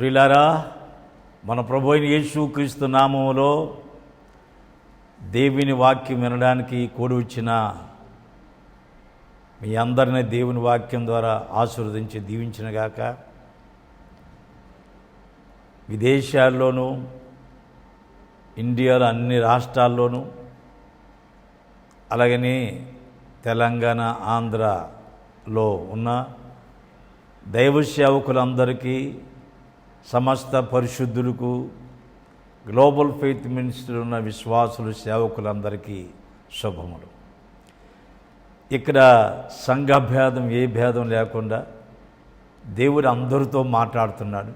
ప్రియులారా, మన ప్రభు అయిన యేసుక్రీస్తు నామములో దేవుని వాక్యం వినడానికి కూడి వచ్చిన మీ అందరినీ దేవుని వాక్యం ద్వారా ఆశీర్వదించి దీవించినగాక. విదేశాల్లోనూ ఇండియాలో అన్ని రాష్ట్రాల్లోనూ అలాగనే తెలంగాణ ఆంధ్రలో ఉన్న దైవ సేవకులందరికీ, సమస్త పరిశుద్ధులకు, గ్లోబల్ ఫెయిత్ మినిస్ట్రీ ఉన్న విశ్వాసులు సేవకులందరికీ శుభములు. ఇక్కడ సంఘభేదం ఏ భేదం లేకుండా దేవుడు అందరితో మాట్లాడుతున్నాడు.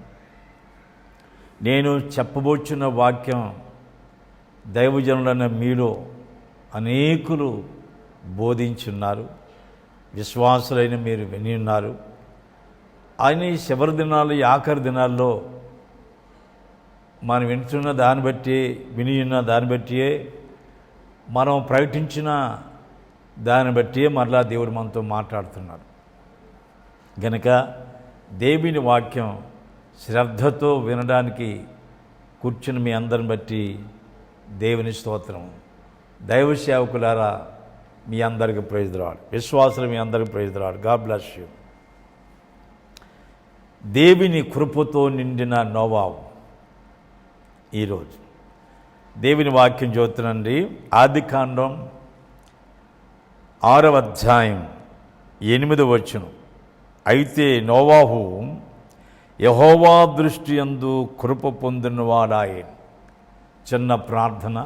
నేను చెప్పబోచున్న వాక్యం దైవజనులైన మీలో అనేకులు బోధించున్నారు, విశ్వాసులైన మీరు విని ఉన్నారు. ఆయన ఈ చివరి దినాలు, ఈ ఆఖరి దినాల్లో మనం వింటున్న దాన్ని బట్టి, విని ఉన్న దాన్ని బట్టియే, మనం ప్రకటించిన దాన్ని బట్టియే మరలా దేవుడు మనతో మాట్లాడుతున్నాడు. గనుక దేవుని వాక్యం శ్రద్ధతో వినడానికి కూర్చుని మీ అందరిని బట్టి దేవుని స్తోత్రం. దైవ సేవకులారా, మీ అందరికీ ప్రైజ్ ది లార్డ్. విశ్వాసులు మీ అందరికీ praise the lord. God bless you. దేవుని కృపతో నిండిన నోవాహు. ఈరోజు దేవుని వాక్యం చదువుతానండి. ఆదికాండం 6వ అధ్యాయం 8వ వచనం. అయితే నోవాహు యెహోవా దృష్టి యందు కృప పొందినవాడాయెను. చిన్న ప్రార్థన.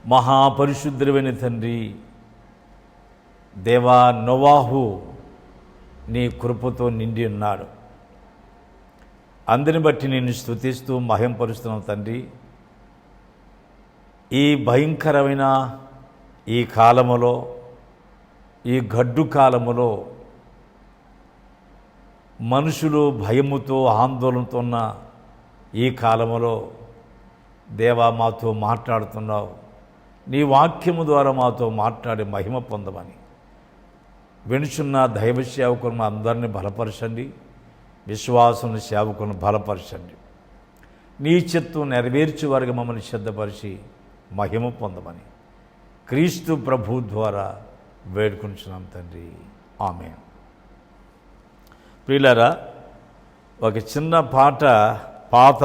మహాపరిశుద్ధుడైన తండ్రి, దేవా, నోవాహు నీ కృపతో నిండి ఉన్నాడు. అందరిని బట్టి నేను స్తుతిస్తూ మహింపరుస్తున్నాను తండ్రి. ఈ భయంకరమైన ఈ కాలములో, ఈ గడ్డు కాలములో మనుషులు భయముతో, ఆందోళనతో ఉన్న ఈ కాలములో దేవా, మాతో మాట్లాడుతున్నావు. నీ వాక్యము ద్వారా మాతో మాట్లాడి మహిమ పొందమని వినుచున్న దైవ సేవకులను అందరినీ బలపరచండి. విశ్వాసం సేవకులను బలపరచండి. నీ చిత్తం నెరవేర్చే వారికి మమ్మల్ని సిద్ధపరిచి మహిమ పొందమని క్రీస్తు ప్రభు ద్వారా వేడుకుంటున్నాం తండ్రి. ఆమేన్. ప్రియులారా, ఒక చిన్న పాట, పాత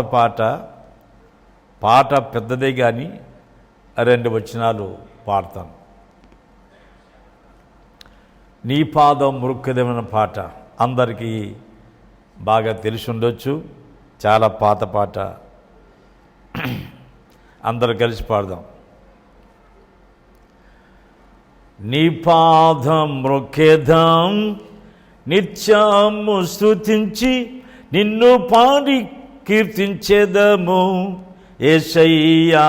పాట పెద్దదే కానీ 2 వచనాలు పాడతాను. నీ పాదం మృక్కెదమైన పాట అందరికీ బాగా తెలిసి ఉండొచ్చు. చాలా పాత పాట. అందరూ కలిసి పాడదాం. నీ పాదం మృక్కెదం, నిత్యము స్తుతించి నిన్ను పాడి కీర్తించెదము. యేసయ్యా,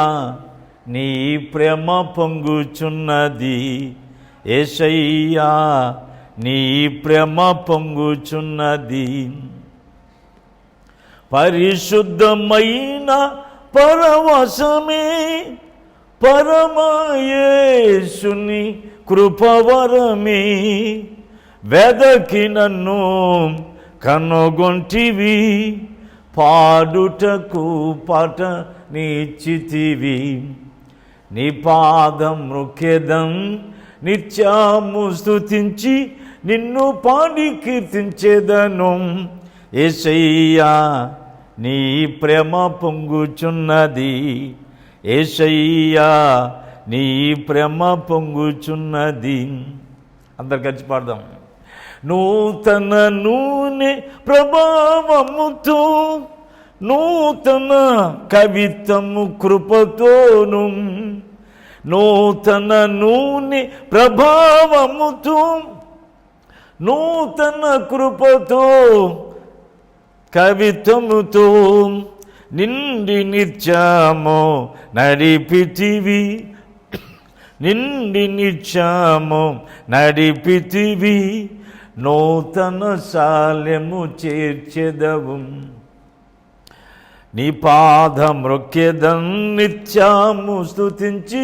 నీ ప్రేమ పొంగుచున్నది. యేసయ్యా, నీ ప్రేమ పొంగుచున్నది. పరిశుద్ధమైన పరవశమే పరమయేసుని కృపవరమే. వెదకి నన్ను కనుగొంటివి, పాడుటకు పాట నిచ్చితివి. నీ పాదం మృక్కెదం, నిత్యము స్తుతించి నిన్ను పాడి కీర్తించెదను. యేసయ్యా, నీ ప్రేమ పొంగుచున్నది. యేసయ్యా, నీ ప్రేమ పొంగుచున్నది. అందరు కలిసి పాడదాం. నూతన నూనె ప్రభావముతో, నూతన కవితము కృపతోను, నూతన నూనె ప్రభావముతో, నూతన కృపతో, కవితముతో నిండి నిత్యము నడిపితివి. నిండి నిత్యము నడిపితివి. నూతన శాలెము చేర్చెదవు. నీ పాదం మృక్కెదం, నిత్యము స్తుతించి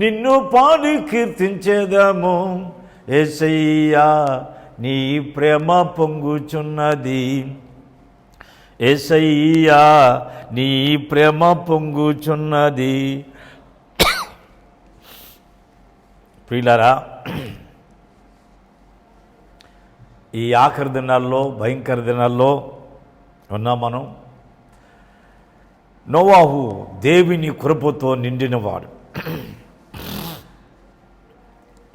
నిన్ను పాడి కీర్తించెదము. యేసయ్యా, నీ ప్రేమ పొంగుచున్నది. యేసయ్యా నీ ప్రేమ పొంగుచున్నది. ప్రియులారా, ఈ ఆఖరి దినాల్లో, భయంకర దినాల్లో ఉన్నాం మనం. నోవాహు దేవుని కృపతో నిండినవాడు.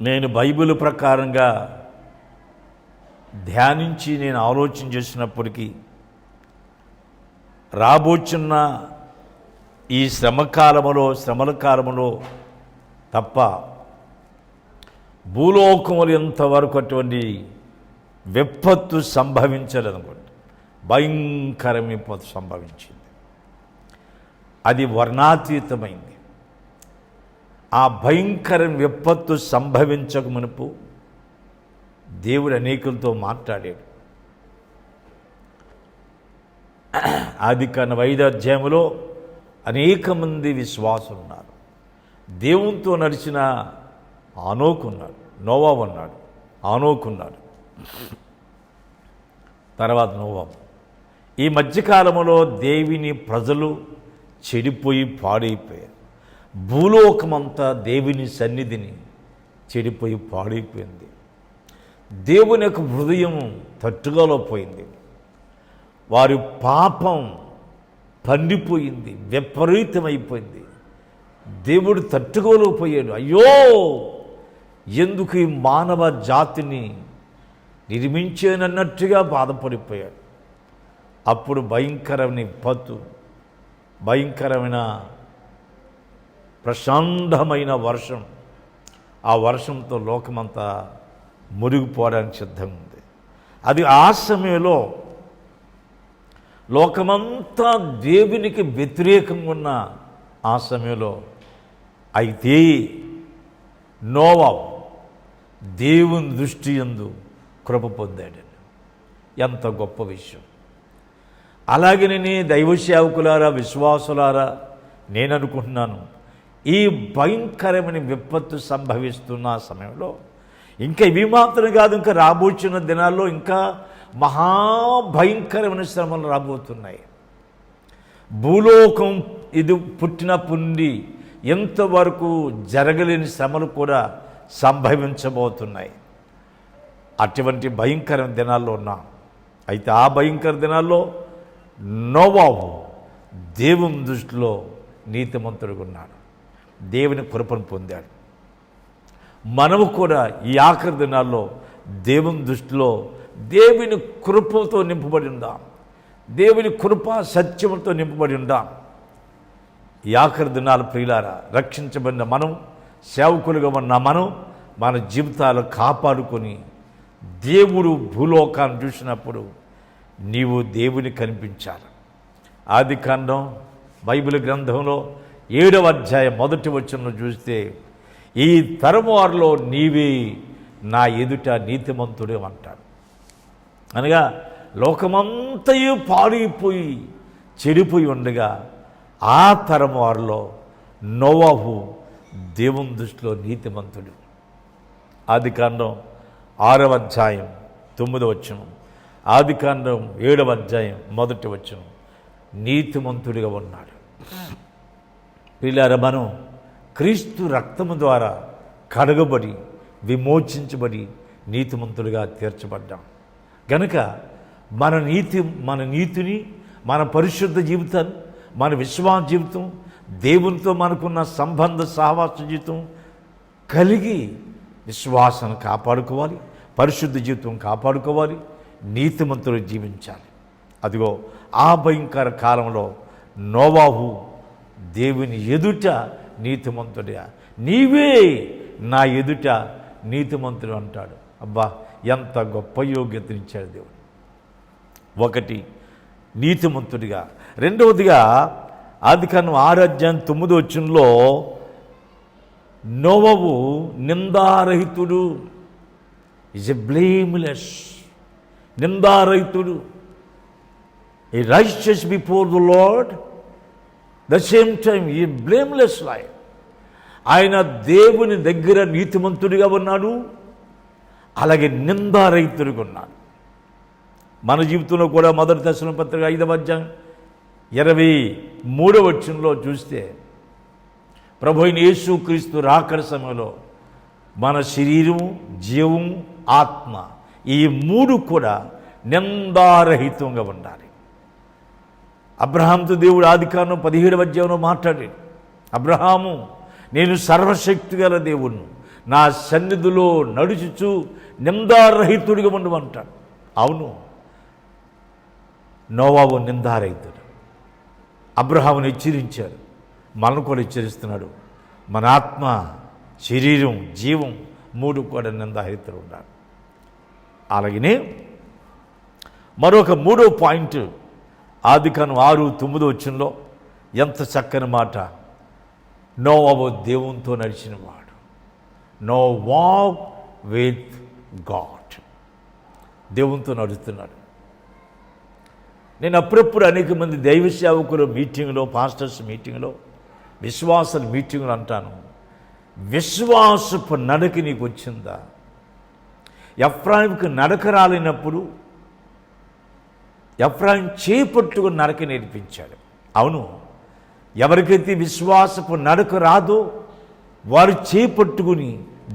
నేను బైబిల్ ప్రకారంగా ధ్యానించి నేను ఆలోచన చేసినప్పటికీ రాబోచున్న ఈ శ్రమల కాలములో తప్ప భూలోకములు ఎంతవరకు అటువంటి విపత్తు సంభవించలేదనుకోండి. భయంకర విపత్తు సంభవించింది. అది వర్ణాతీతమైంది. ఆ భయంకర విపత్తు సంభవించక మునుపు దేవుడు అనేకులతో మాట్లాడాడు. ఆదికాండం 5వ అధ్యాయంలో అనేక మంది విశ్వాసులు ఉన్నారు. దేవునితో నడిచిన ఆనోకు ఉన్నాడు, నోవా ఉన్నాడు, ఆనోకు ఉన్నాడు, తర్వాత నోవా. ఈ మధ్యకాలంలో దేవుని ప్రజలు చెడిపోయి పాడైపోయారు. భూలోకమంతా దేవుని సన్నిధిని చెడిపోయి పాడైపోయింది. దేవుని యొక్క హృదయం తట్టుకోలేకపోయింది. వారి పాపం పండిపోయింది, విపరీతమైపోయింది. దేవుడు తట్టుకోలేకపోయాడు. అయ్యో, ఎందుకు ఈ మానవ జాతిని నిర్మించానన్నట్టుగా బాధపడిపోయాడు. అప్పుడు భయంకరమైన విపత్తు, భయంకరమైన ప్రశాంతమైన వర్షం, ఆ వర్షంతో లోకమంతా మురిగిపోవడానికి సిద్ధంగా ఉంది. అది ఆ సమయంలో లోకమంతా దేవునికి వ్యతిరేకంగా ఉన్న ఆ సమయంలో అయితే నోవా దేవుని దృష్టి యందు కృప పొందాడు. ఎంత గొప్ప విషయం! అలాగే నేను దైవ సేవకులారా, విశ్వాసులారా, నేను అనుకుంటున్నాను, ఈ భయంకరమైన విపత్తు సంభవిస్తున్న సమయంలో ఇంకా ఇవి మాత్రం కాదు, ఇంకా రాబోతున్న దినాల్లో ఇంకా మహాభయంకరమైన శ్రమలు రాబోతున్నాయి. భూలోకం ఇది పుట్టినప్పటి నుండి ఎంతవరకు జరగలేని శ్రమలు కూడా సంభవించబోతున్నాయి. అటువంటి భయంకర దినాల్లో ఉన్నాం. అయితే ఆ భయంకర దినాల్లో నోవాహు దేవుని దృష్టిలో నీతిమంతుడుగా ఉన్నాడు, దేవుని కృపను పొందాడు. మనము కూడా ఈ ఆఖరి దినాల్లో దేవుని దృష్టిలో దేవుని కృపతో నింపబడి ఉందాం, దేవుని కృప సత్యముతో నింపబడి ఉందాం. ఈ ఆఖరి దినాలు ప్రియులారా, రక్షించబడిన మనం, సేవకులుగా ఉన్న మనం, మన జీవితాలు కాపాడుకొని దేవుడు భూలోకాన్ని చూసినప్పుడు నీవు దేవుని కనిపించాలి. ఆదికాండం బైబిల్ గ్రంథంలో 7వ అధ్యాయం 1వ వచనంలో చూస్తే, ఈ తరము వారిలో నీవే నా ఎదుట నీతిమంతుడే అంటాడు. అనగా లోకమంతయు పాడైపోయి చెడిపోయి ఉండగా ఆ తరము వారిలో నోవాహు దేవుని దృష్టిలో నీతిమంతుడు. ఆదికాండం 6వ అధ్యాయం 9వ వచనం, ఆదికాండం 7వ అధ్యాయం 1వ వచనం, నీతిమంతుడిగా ఉన్నాడు. పిల్లారా, మనం క్రీస్తు రక్తము ద్వారా కడగబడి విమోచించబడి నీతిమంతుడిగా తీర్చబడ్డాం గనుక మన నీతిని, మన పరిశుద్ధ జీవితాన్ని, మన విశ్వాస జీవితం, దేవునితో మనకున్న సంబంధ సహవాస జీవితం కలిగి విశ్వాసాన్ని కాపాడుకోవాలి, పరిశుద్ధ జీవితం కాపాడుకోవాలి, నీతిమంతుడు జీవించాలి. అదిగో ఆ భయంకర కాలంలో నోవాహు దేవుని ఎదుట నీతిమంతుడిగా, నీవే నా ఎదుట నీతిమంతుడు అంటాడు. అబ్బా, ఎంత గొప్ప యోగ్యతనిచ్చాడు దేవుడు. ఒకటి నీతిమంతుడిగా. రెండవదిగా ఆదికాండం 6వ అధ్యాయం 9వ వచనంలో నోవాహు నిందారహితుడు, ఈజ్ ఎ బ్లేమ్లెస్, నిందారహితుడు, a righteous before the Lord, the same time ఈ బ్లేమ్లెస్ లైఫ్. ఆయన దేవుని దగ్గర నీతిమంతుడిగా ఉన్నాడు, అలాగే నిందారహితుడిగా ఉన్నాడు. మన జీవితంలో కూడా మొదటి దశల పత్రిక 5వ అధ్యాయం 23వ వచనంలో చూస్తే ప్రభు అయిన యేసుక్రీస్తు రాకడ సమయంలో మన శరీరము, జీవము, ఆత్మ ఈ 3 కూడా నిందారహితంగా ఉండాలి. అబ్రహాంతో దేవుడు ఆదికాండం 17వ అధ్యాయంలో మాట్లాడాడు. అబ్రహాము, నేను సర్వశక్తి గల దేవుణ్ణి, నా సన్నిధిలో నడుచుచు నిందారహితుడిగా ఉండమంటాడు. అవును, నోవాహు నిందారహితుడు. అబ్రహాముని హెచ్చరించాడు, మనల్ని కూడా హెచ్చరిస్తున్నాడు. మన ఆత్మ, శరీరం, జీవం 3 కూడా నిందారహితులు ఉండాలి. అలాగనే మరొక 3వ పాయింట్ ఆదికాండం 6:9 వచనంలో ఎంత చక్కని మాట. నోవాహు దేవునితో నడిచిన వాడు. నో వాక్ విత్ గాడ్, దేవునితో నడుస్తున్నాడు. నేను అప్పుడప్పుడు అనేక మంది దైవ సేవకుల మీటింగ్లో, పాస్టర్స్ మీటింగ్లో, విశ్వాసాల మీటింగ్లో అంటాను, విశ్వాసపు నడక నీకు వచ్చిందా? ఎఫ్రాయిముకి నడక రాలేనప్పుడు ఎఫ్రాయిం చేపట్టుకుని నడక నేర్పించాడు. అవును, ఎవరికైతే విశ్వాసపు నడక రాదో వారు చేపట్టుకుని,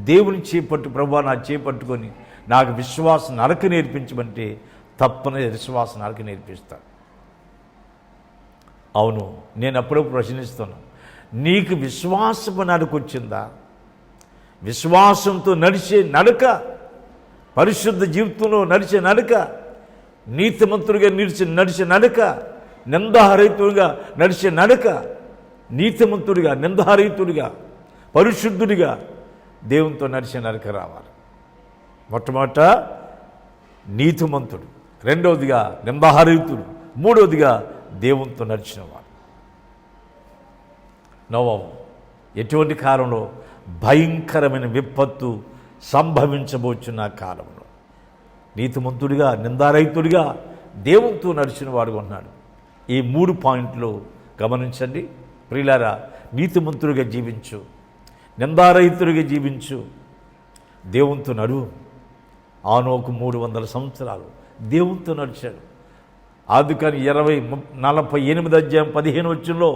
దేవుని చేపట్టు, ప్రభువా నా చేపట్టుకొని నాకు విశ్వాస నడక నేర్పించమంటే తప్పని విశ్వాస నడక నేర్పిస్తాడు. అవును, నేను అప్పుడప్పుడు ప్రశ్నిస్తున్నాను, నీకు విశ్వాసపు నడక వచ్చిందా? విశ్వాసంతో నడిచే నడక, పరిశుద్ధ జీవితంలో నడిచే నడక, నీతిమంతుడిగా నడిచే నడక, నిందారహితుడిగా నడిచే నడక, నీతిమంతుడిగా, నిందారహితుడిగా, పరిశుద్ధుడిగా దేవునితో నడిచే నడక రావాలి. మొట్టమొదట నీతిమంతుడు, రెండవదిగా నిందారహితుడు, మూడవదిగా దేవునితో నడిచినవాడు. నోవాహు ఎటువంటి కాలంలో భయంకరమైన విపత్తు సంభవించబోచున్న కాలంలో నీతిమంతుడిగా, నిందారహితుడిగా దేవునితో నడిచిన వాడుగా ఉన్నాడు. ఈ 3 పాయింట్లు గమనించండి ప్రియులారా. నీతిమంతుడిగా జీవించు, నిందారహితుడిగా జీవించు, దేవునితో నడువు. ఆనోకు 300 సంవత్సరాలు దేవునితో నడిచాడు. ఆదికాండం 48వ అధ్యాయం 15వ వచనంలో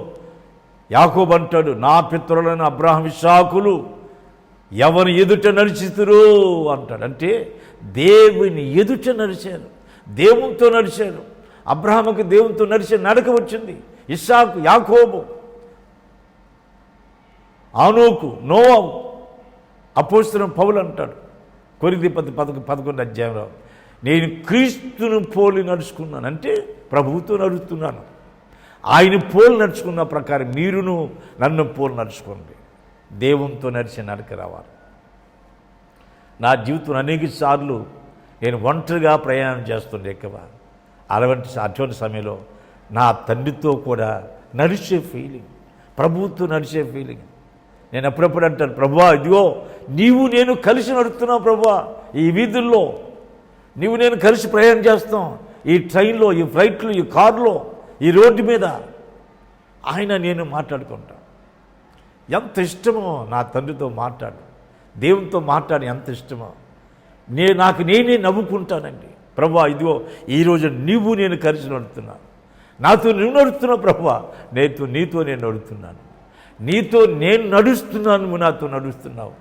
యాకోబు అంటాడు, నా పితరులైన అబ్రహాము, ఇస్సాకులు ఎవరి ఎదుట నడిచితురో అంటాడు. అంటే దేవుని ఎదుట నడిచారు, దేవునితో నడిచారు. అబ్రహాముకి దేవునితో నడిచే నడక వచ్చింది. ఇస్సాకు, యాకోబు, ఆనోకు, నోవాహు. అపోస్తలుడైన పౌలు అంటాడు కొరింథీ 11వ అధ్యాయంలో, నేను క్రీస్తును పోలి నడుచుకున్నాను, అంటే ప్రభువుతో నడుస్తున్నాను. ఆయన పోలి నడుచుకున్న ప్రకారం మీరును నన్ను పోలి నడుచుకోండి. దేవునితో నడిచే నడక రావాలి. నా జీవితంలో అనేక సార్లు నేను ఒంటరిగా ప్రయాణం చేస్తుండే ఎక్కువ. అటువంటి సమయంలో నా తండ్రితో కూడా నడిచే ఫీలింగ్, ప్రభువుతో నడిచే ఫీలింగ్. నేను అప్పుడప్పుడు అంటాను, ప్రభువా ఇదిగో నీవు నేను కలిసి నడుస్తున్నావు ప్రభువా, ఈ వీధుల్లో నీవు నేను కలిసి ప్రయాణం చేస్తాం, ఈ ట్రైన్లో, ఈ ఫ్లైట్లో, ఈ కారులో, ఈ రోడ్డు మీద ఆయన నేను మాట్లాడుకుంటా. ఎంత ఇష్టమో నా తండ్రితో మాట్లాడు, దేవునితో మాట్లాడి ఎంత ఇష్టమో. నాకు నేనే నవ్వుకుంటానండి. ప్రభువా ఇదిగో ఈరోజు నీవు నేను కలిసి నడుతున్నాను, నాతో నువ్వు నడుస్తున్నావు ప్రభువా, నీతో నేను నడుస్తున్నాను, నీతో నేను నడుస్తున్నాను, నువ్వు నాతో నడుస్తున్నావు.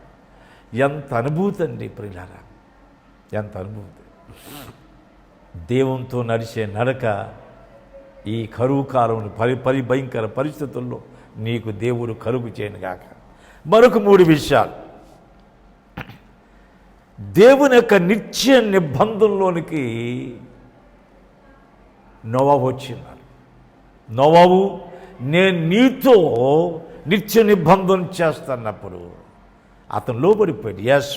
ఎంత అనుభూతి అండి ప్రియులారా, ఎంత అనుభూతి. దేవునితో నడిచే నడక ఈ కరువు కాలంలో భయంకర పరిస్థితుల్లో నీకు దేవుడు కలుగు చేయను గాక. మరొక 3 విషయాలు. దేవుని యొక్క నిత్య నిబంధనలోనికి నోవాహు వచ్చినాడు. నోవాహు నేను నీతో నిత్య నిబంధన చేస్తున్నప్పుడు అతను లోబడిపోయాడు. ఎస్,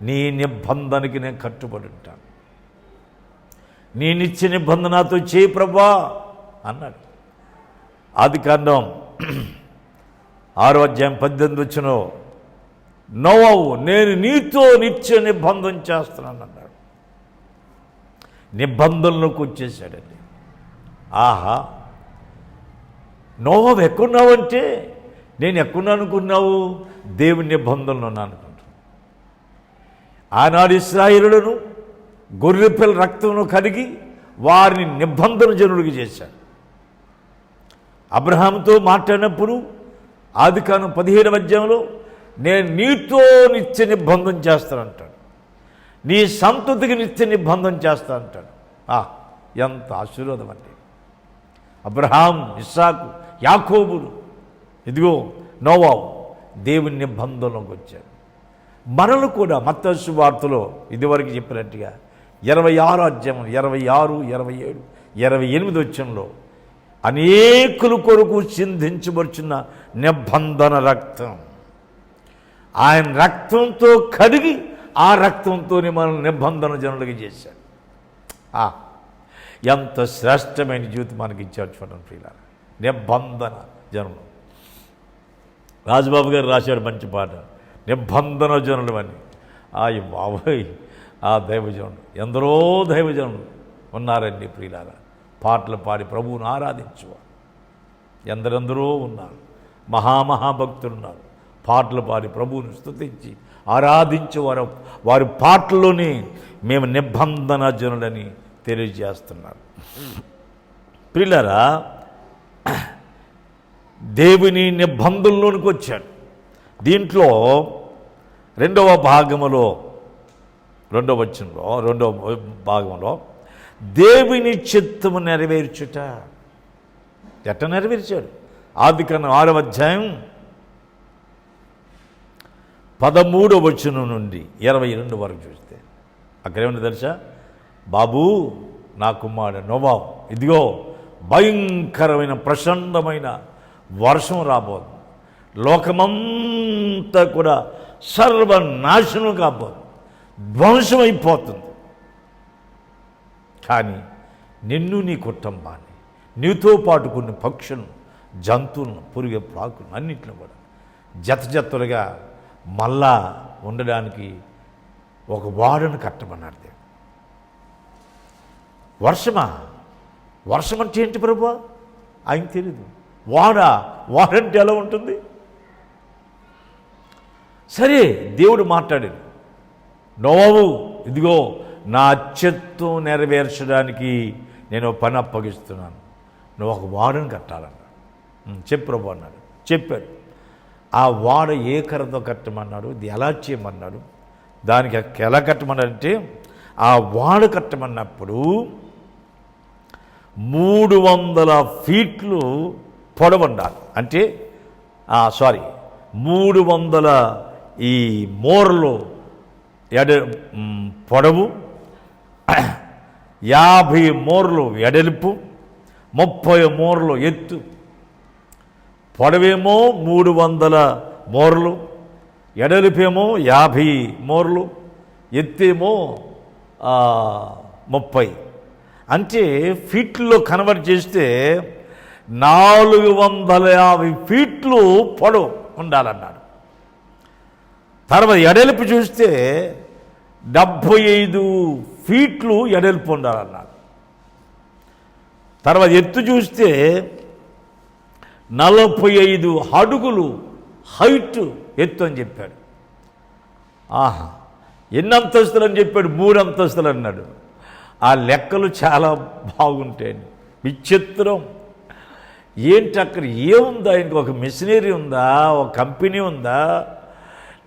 నీ నిబంధనకి నేను కట్టుబడి ఉంటాను, నీ నిత్య నిబంధన నాతో చేయి ప్రభువా అన్నాడు. ఆదికాండం 6వ అధ్యాయం 18వ వచనం, నోవాహు నేను నీతో నిత్య నిబంధన చేస్తున్నాను అన్నాడు. నిబంధనలోకి వచ్చేసాడండి. ఆహా, నోవాహు ఎక్కడున్నావంటే, నేను ఎక్కడున్నా అనుకున్నావు? దేవుని నిబంధనలో ఉన్నా అనుకుంటున్నాను. ఆనాడు ఇశ్రాయేలులను గొర్రెపిల్ల రక్తంలో కడిగి వారిని నిబంధన జనుడికి చేశాడు. అబ్రహాముతో మాట్లాడినప్పుడు ఆదికాండం 17వ అధ్యాయంలో నేను నీతో నిత్య నిబంధన చేస్తానంటాడు, నీ సంతతికి నిత్య నిబంధన చేస్తా అంటాడు. ఎంత ఆశీర్వాదం అండి. అబ్రహాం, ఇస్సాకు, యాకోబులు, ఇదిగో నోవాహు దేవుని నిబంధనలోకి వచ్చారు. మనలు కూడా మత్తయి సువార్తలో ఇదివరకు చెప్పినట్టుగా 26వ అధ్యాయం 26, 27, 28 వచనంలో అనేకుల కొరకు చిందించబడుచున్న నిబంధన రక్తం, ఆయన రక్తంతో కడిగి ఆ రక్తంతోనే మనల్ని నిబంధన జనులకి చేశాడు. ఎంత శ్రేష్టమైన జీవితం మనకి ఇచ్చాడు చూడండి ప్రియులారా, నిబంధన జనులు. రాజబాబు గారు రాశాడు మంచి పాట, నిబంధన జనులు అని. బాబోయ్, ఆ దైవజనుడు, ఎందరో దైవజనులు ఉన్నారండి ప్రియులారా, పాటలు పాడి ప్రభువును ఆరాధించువారు ఎందరెందరో ఉన్నారు. మహామహాభక్తులు ఉన్నారు, పాటలు పాడి ప్రభువును స్తుతించి ఆరాధించేవారు. వారి పాటల్లోనే మేము నిబంధన జనులని తెలియజేస్తున్నారు. ప్రియులారా, దేవుని నిబంధనలోనికి వచ్చాడు. దీంట్లో రెండవ భాగంలో దేవుని చిత్తము నెరవేర్చుట. ఎట్ట నెరవేర్చాడు? ఆదికాండం 6వ అధ్యాయం 13వ వచనం నుండి 22 వరకు చూస్తే అక్కడ ఏమన్నా తెలుసా? బాబూ, నా కుమారుడు నోవాహు, ఇదిగో భయంకరమైన ప్రచండమైన వర్షం రాబోదు, లోకమంతా కూడా సర్వనాశనం కాబోదు, ధ్వంసం అయిపోతుంది. కానీ నిన్ను, నీ కుటుంబాన్ని, నీతో పాటు కొన్ని పక్షులను, జంతువులను, పురుగు ప్రాకులను అన్నింటిని కూడా జతలుగా మళ్ళా ఉండడానికి ఒక వాడను కట్టమన్నాడు దేవుడు. వర్షం అంటే ఏంటి ప్రభు? ఆయన తెలీదు. వాడంటే ఎలా ఉంటుంది? సరే, దేవుడు మాట్లాడాడు, నోవాహు, ఇదిగో నా చిత్తం నెరవేర్చడానికి నేను పని అప్పగిస్తున్నాను, నువ్వు ఒక వాడను కట్టాలన్నాడు. చెప్పు ప్రభు అన్నాడు. చెప్పాడు. ఆ వాడ ఏ కర్రతో కట్టమన్నాడు, ఇది ఎలా చేయమన్నాడు, దానికి ఎలా కట్టమన్నాడంటే, ఆ వాడ కట్టమన్నప్పుడు 300 ఫీట్లు పొడవు ఉండాలి. అంటే 300 ఈ మోర్లు పొడవు, 50 మోర్లు ఎడల్పు, 30 మోర్లు ఎత్తు. పొడవేమో 300 మోర్లు, ఎడలిపేమో 50 మోర్లు, ఎత్తేమో 30. అంటే ఫీట్లో కన్వర్ట్ చేస్తే 450 ఫీట్లు పొడవు ఉండాలన్నాడు. తర్వాత ఎడల్పు చూస్తే 75 ఫీట్లు ఎడల్పు ఉండాలన్నాడు. తర్వాత ఎత్తు చూస్తే 45 అడుగులు హైట్ ఎత్తు అని చెప్పాడు. ఎన్ని అంతస్తులు అని చెప్పాడు? 3 అంతస్తులు అన్నాడు. ఆ లెక్కలు చాలా బాగుంటాయండి, విచిత్రం. ఏంటి అక్కడ ఏముందా? ఆయనకి ఒక మిషనరీ ఉందా, ఒక కంపెనీ ఉందా,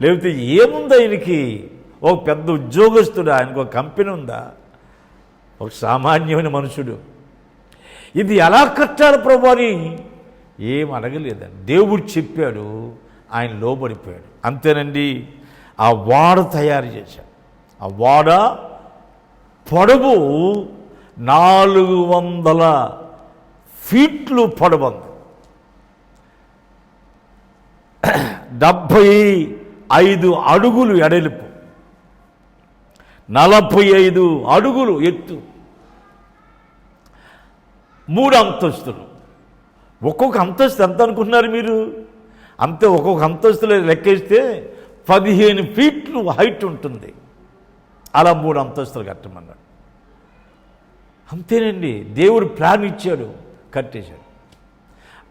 లేకపోతే ఏముందా? ఆయనకి ఒక పెద్ద ఉద్యోగస్తుడా, ఆయనకు ఒక కంపెనీ ఉందా? ఒక సామాన్యమైన మనుషుడు. ఇది ఎలా కట్టాలి ప్రభు అని ఏం అడగలేదండి. దేవుడు చెప్పాడు, ఆయన లోబడిపోయాడు, అంతేనండి. ఆ వాడ తయారు చేశాడు. ఆ వాడ పొడవు 400 ఫీట్లు పొడవుంది, 75 అడుగులు ఎడల్పు, 45 అడుగులు ఎత్తు, 3 అంతస్తులు. ఒక్కొక్క అంతస్తు ఎంత అనుకుంటున్నారు మీరు? అంతే, ఒక్కొక్క అంతస్తులు లెక్కేస్తే 15 ఫీట్లు హైట్ ఉంటుంది. అలా 3 అంతస్తులు కట్టమన్నాడు. అంతేనండి, దేవుడు ప్లాన్ ఇచ్చాడు, కట్టేశాడు.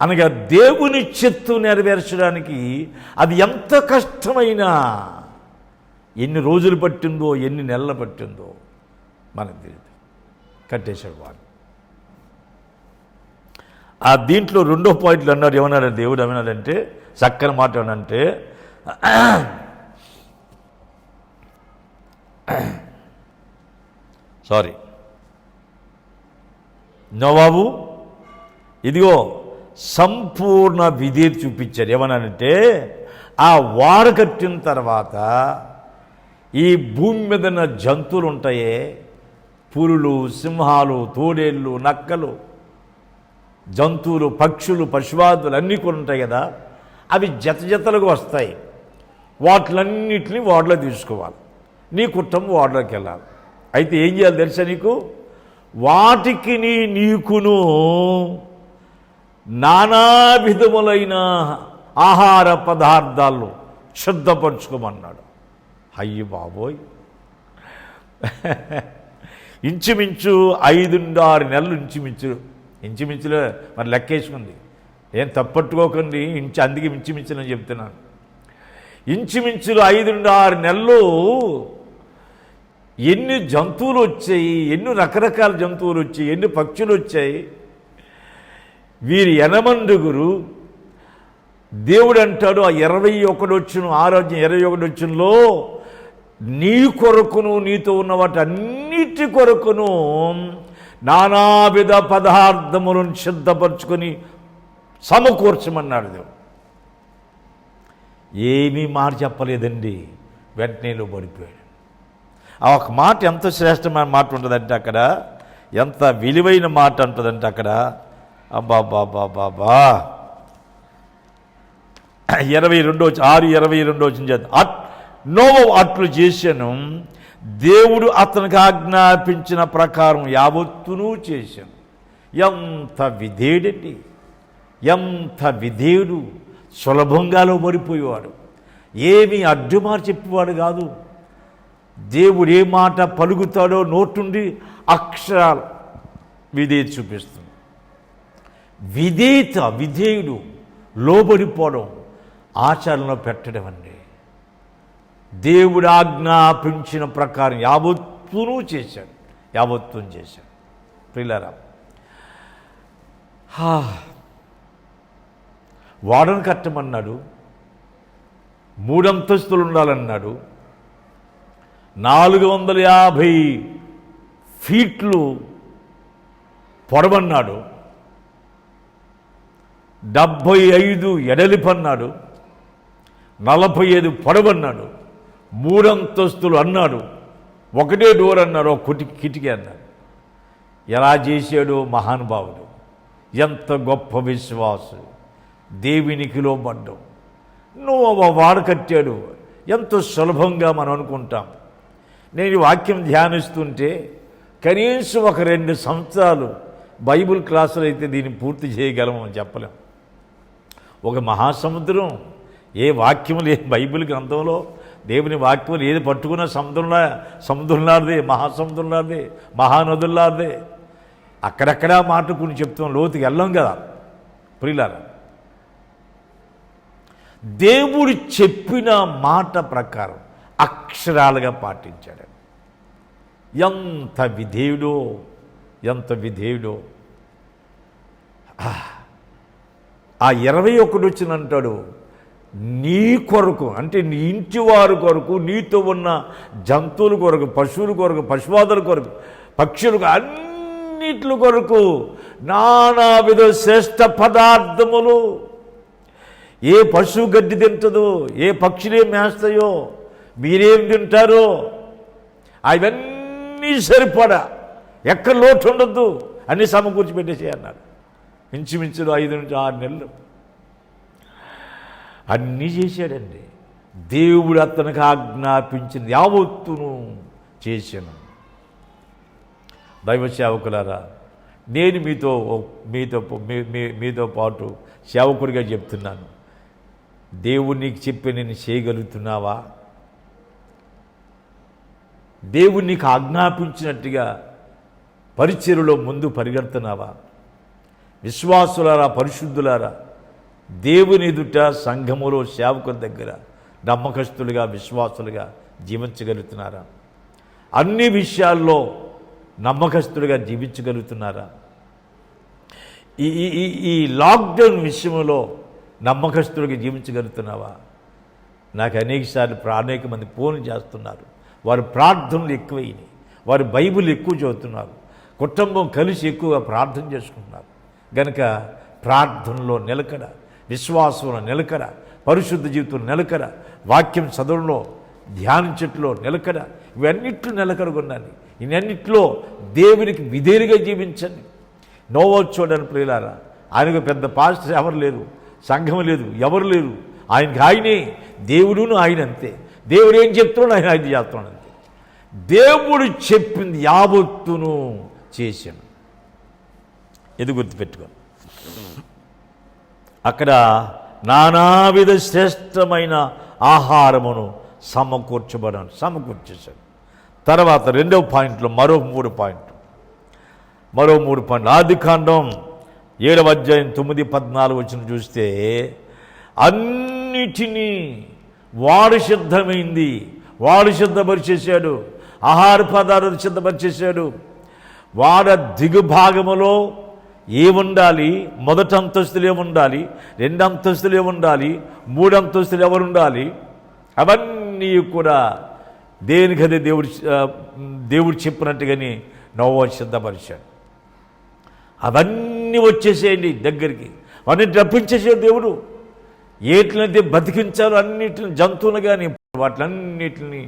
అనగా దేవుని చిత్తు నెరవేర్చడానికి అది ఎంత కష్టమైనా, ఎన్ని రోజులు పట్టిందో, ఎన్ని నెలలు పట్టిందో మనకు తెలియదు. కట్టేశాడు వాడు. ఆ దీంట్లో రెండో పాయింట్లు అన్నాడు. ఏమన్నాడు దేవుడు? ఏమన్నాడంటే చక్కని మాట ఏమనంటే, సారీ, నోవాబు ఇదిగో సంపూర్ణ విధేయత చూపించాడు. ఏమన్నాడంటే ఆ వాడ కట్టిన తర్వాత ఈ భూమి మీద ఉన్న జంతువులు ఉంటాయే, పులులు, సింహాలు, తోడేళ్ళు, నక్కలు, జంతువులు, పక్షులు, పశువాదులు అన్నీ కూడా ఉంటాయి కదా, అవి జతలుగా వస్తాయి. వాటిలన్నిటిని వాడలో తీసుకోవాలి. నీ కుటుంబం వాడలోకి వెళ్ళాలి. అయితే ఏం చేయాలి తెలుసా నీకు? వాటికి నీకును నానా విధములైన ఆహార పదార్థాలు శుద్ధపరచుకోమన్నాడు. అయ్యి బాబోయ్, ఇంచుమించు 5-6 నెలలు ఇంచుమించులో మరి లెక్కేసుకుంది. ఏం తప్పట్టుకోకండి, అందుకే ఇంచుమించులని చెప్తున్నాను. ఇంచుమించులు 5-6 నెలలు ఎన్ని జంతువులు వచ్చాయి, ఎన్ని రకరకాల జంతువులు వచ్చాయి, ఎన్ని పక్షులు వచ్చాయి. వీరి 8 దేవుడు అంటాడు ఆ 21 వచ్చిన ఆరోగ్యం 21 వచ్చినలో నీ కొరకును నీతో ఉన్న వాటి అన్నిటి కొరకును నానావిధ పదార్థములను సిద్ధపరచుకొని సమకూర్చమన్నాడు దేవుడు. ఏమీ మాట చెప్పలేదండి, వెంటనే పడిపోయాడు. ఆ ఒక మాట ఎంత శ్రేష్టమైన మాట ఉంటుందంటే అక్కడ, ఎంత విలువైన మాట ఉంటుందంటే అక్కడ, అబ్బాబాబాబా 6:22 నోవా అట్లు చేశాను, దేవుడు అతనికి ఆజ్ఞాపించిన ప్రకారం యావత్తును చేశాను. ఎంత విధేయుడండి, ఎంత విధేయుడు. సులభంగా పడిపోయేవాడు, ఏమీ అడ్డుమారి చెప్పేవాడు కాదు. దేవుడు ఏ మాట పలుకుతాడో నోటుండి అక్షరాలు విధేయత చూపిస్తుంది. విధేయుడు లోబడిపోవడం, ఆచరణలో పెట్టడం అండి. దేవుడు ఆజ్ఞాపించిన ప్రకారం యావత్తును చేశాడు. ప్రియులారా, వాడను కట్టమన్నాడు, 3 అంతస్తులు ఉండాలన్నాడు, 450 ఫీట్లు పొడవన్నాడు, 75 ఎడలిపన్నాడు, 45 పొడవన్నాడు, 3 అంతస్తులు అన్నాడు, ఒకటే డోర్ అన్నాడు, ఒక కిటికీ అన్నాడు. ఎలా చేశాడో మహానుభావుడు. ఎంత గొప్ప విశ్వాసం, దేవునికి లోబడ్డం. నువ్వు వాడు కట్టాడు. ఎంతో సులభంగా మనం అనుకుంటాం. నేను ఈ వాక్యం ధ్యానిస్తుంటే కనీసం ఒక 2 సంవత్సరాలు బైబిల్ క్లాసులు అయితే దీన్ని పూర్తి చేయగలమని చెప్పలేం. ఒక మహాసముద్రం, ఏ వాక్యం లేదు బైబిల్ గ్రంథంలో, దేవుని వాక్యం ఏది పట్టుకున్న సముద్రంలాదే, మహాసముద్రంలాదే, మహానదుల్లాదే. అక్కడక్కడా మాట కొన్ని చెప్తాం, లోతుకి వెళ్ళాం కదా ప్రియులారా. దేవుడు చెప్పిన మాట ప్రకారం అక్షరాలుగా పాటించాడు. ఎంత విధేయుడో. ఆ 21 వచ్చినంటాడు, నీ కొరకు అంటే నీ ఇంటి వారి కొరకు, నీతో ఉన్న జంతువుల కొరకు, పశువుల కొరకు, పశువాదుల కొరకు, పక్షులకు, అన్నిటి కొరకు నానావిధ శ్రేష్ఠ పదార్థములు. ఏ పశువు గడ్డి తింటుందో, ఏ పక్షులే మేస్తాయో, మీరేం తింటారో అవన్నీ సరిపడా, ఎక్కడ లోటు ఉండొద్దు, అన్నీ సమకూర్చి పెట్టేసి అన్నాడు. ఇంచుమించులు 5-6 నెలలు అన్నీ చేశాడండి. దేవుడు అతనికి ఆజ్ఞాపించింది యావత్తును చేశాను. దైవ సేవకులారా, నేను మీతో పాటు సేవకుడిగా చెప్తున్నాను. దేవుడు నీకు చెప్పి నేను చేయగలుగుతున్నావా? దేవుడు నీకు ఆజ్ఞాపించినట్టుగా పరిచర్యలో ముందు పరిగెడుతున్నావా? విశ్వాసులారా, పరిశుద్ధులారా, దేవుని ఎదుట సంఘములో సేవకుల దగ్గర నమ్మకస్తులుగా, విశ్వాసులుగా జీవించగలుగుతున్నారా? అన్ని విషయాల్లో నమ్మకస్తుడిగా జీవించగలుగుతున్నారా? ఈ ఈ ఈ లాక్డౌన్ విషయంలో నమ్మకస్తుడిగా జీవించగలుగుతున్నావా? నాకు అనేక మంది ఫోన్ చేస్తున్నారు. వారి ప్రార్థనలు ఎక్కువైనాయి, వారు బైబిల్ ఎక్కువ చదువుతున్నారు, కుటుంబం కలిసి ఎక్కువగా ప్రార్థన చేసుకుంటున్నారు. కనుక ప్రార్థనలో నిలకడ, విశ్వాసంలో నిలకడ, పరిశుద్ధ జీవితంలో నిలకడ, వాక్యం చదవడంలో ధ్యానించట్లో నిలకడ, ఇవన్నిట్లో నిలకడగా ఉండాలి. ఇవన్నిట్లో దేవునికి విధేయులుగా జీవించండి. నోవా చూడని ప్రియులారా, ఆయనకు పెద్ద పాస్టర్ ఎవరు లేరు, సంఘం లేదు, ఎవరు లేరు. ఆయనకి ఆయనే దేవుడును, ఆయన అంతే. దేవుడు ఏం చెప్తున్నాడు ఆయన అది చేస్తున్నాడు అంతే. దేవుడు చెప్పింది యావత్తును చేశాను. ఇది గుర్తుపెట్టుకోండి. అక్కడ నానావిధ శ్రేష్టమైన ఆహారమును సమకూర్చేశాడు. తర్వాత రెండవ పాయింట్లో మరో మూడు పాయింట్లు. ఆదికాండం 7వ అధ్యాయం 9-14 వచ్చిన చూస్తే అన్నిటినీ వాడు సిద్ధమైంది, వాడు సిద్ధపరిచేశాడు. ఆహార పదార్థాలు సిద్ధపరిచేశాడు. వాడ దిగు భాగములో ఏముండాలి, మొదటి అంతస్తులు ఏముండాలి, 2 అంతస్తులు ఏముండాలి, 3 అంతస్తులు ఎవరుండాలి, అవన్నీ కూడా దేనికదే దేవుడు చెప్పినట్టుగానే నోవా సిద్ధపరిచాడు. అవన్నీ వచ్చేసేయండి దగ్గరికి, అవన్నీ రప్పించేసాడు దేవుడు. ఏట్లయితే బతికించాలో అన్నిటిని, జంతువులు కానీ వాటిలన్నిటిని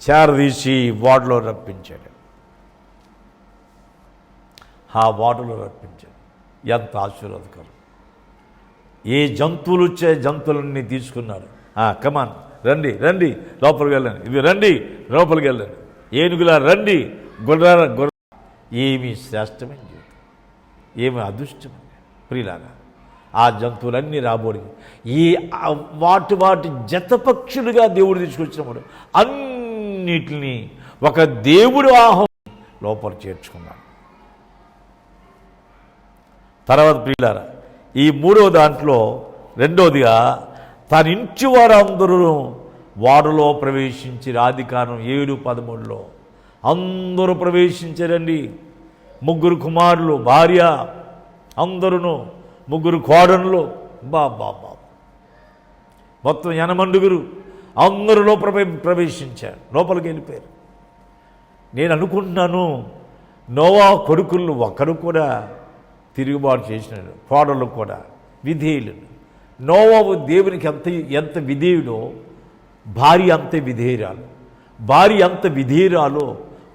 చేరదీసి వాటిలో రప్పించాడు. ఆ వాటిలో రప్పించాడు. ఎంత ఆశీర్వాదకరం! ఏ జంతువులు వచ్చే జంతువులన్నీ తీసుకున్నాడు. కమాన్ రండి రండి లోపలికి వెళ్ళండి, ఇది రండి లోపలికి వెళ్ళండి, ఏనుగులా రండి, గుర్ర ఏమి శ్రేష్టమైన జీవితం, ఏమి అదృష్టమైన ప్రియులారా. ఆ జంతువులన్నీ రాబోడి ఈ వాటి జతపక్షులుగా దేవుడు తీసుకొచ్చినప్పుడు అన్నిటినీ ఒక దేవుడు లోపల చేర్చుకున్నాడు. తర్వాత ప్రియులారా, ఈ 3వ దాంట్లో రెండోదిగా తన ఇంటి వారందరూ వాడులో ప్రవేశించి, ఆదికాండం 7:13 అందరూ ప్రవేశించారండి. 3 కుమారులు, భార్య, అందరూ 3 కోడళ్ళు, బాబా మొత్తం 8 అందరిలో ప్రవేశించారు, లోపలికి వెళ్ళిపోయారు. నేను అనుకుంటున్నాను నోవా కొడుకులు ఒకరు కూడా తిరుగుబాటు చేసినాడు, కోడళ్ళు కూడా విధేయులు. నోవావు దేవునికి ఎంత విధేయుడో భార్య అంతే విధేయురాలు, భార్య అంత విధేయురాలో